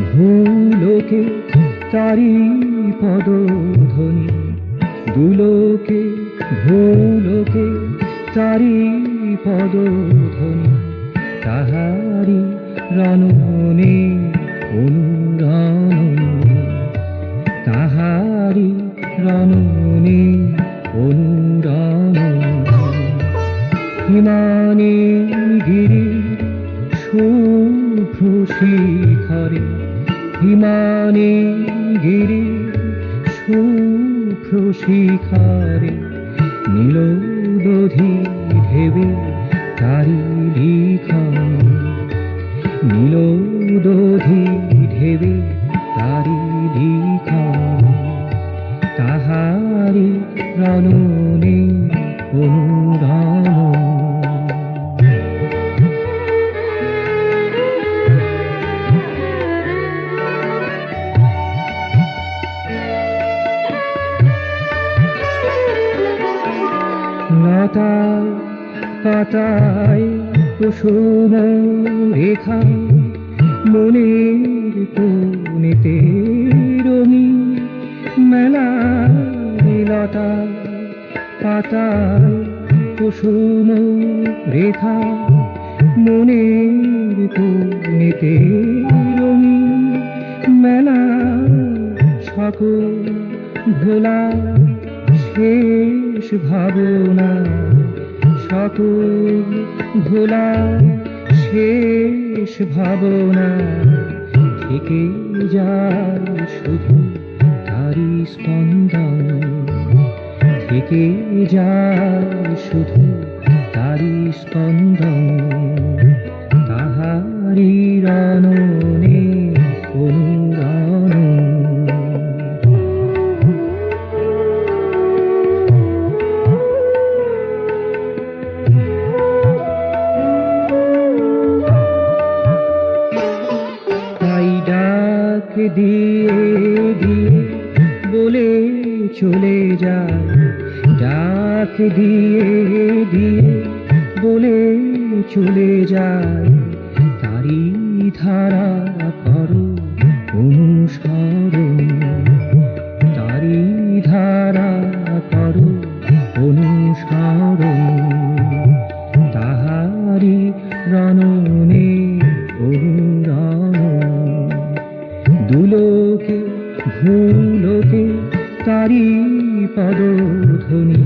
ভূলোকে তারি পদধ্বনি, দুলোকে ভূলোকে তারি পদধ্বনি, তাহারি রণনে অনুরণনে, তাহারি রণনে অনুরণনে। হিমানি গিরি শুভ্র শিখরে, হিমানি গিরি শুভ্র শিখরে, নীলদধি ঢেবে তারি লিখন, নীলদধি ঢেবে তারি লিখন, তাহারি রণনে অনুরণনে। লতায় পাতায় কুসুম রেখা, মনের কোণেতে রঙিন মেলায়। লতায় পাতায় কুসুম রেখা, মনের কোণেতে রঙিন মেলায়। সকল ভোলা শেষ ভাবনা, সকল ভোলা শেষ ভাবনা, থেকে যায় শুধু তারি স্পন্দন, থেকে যায় শুধু তারি স্পন্দন, তাহারি রণনে অনুরণনে। দিয়ে দিয়ে বলে চলে যায়, ডাক দিয়ে দিয়ে বলে চলে যায়, তারি ধারা করো অনুসরণ, তারি ধারা করো অনুসরণ, তাহারি রণনে অনুরণনে। দুলোকে ভূলোকে তারি পদধ্বনি,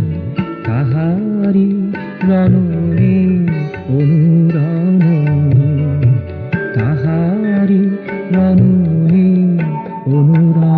তাহারি রণনে অনুরণনে, তাহারি রণনে অনুরণনে।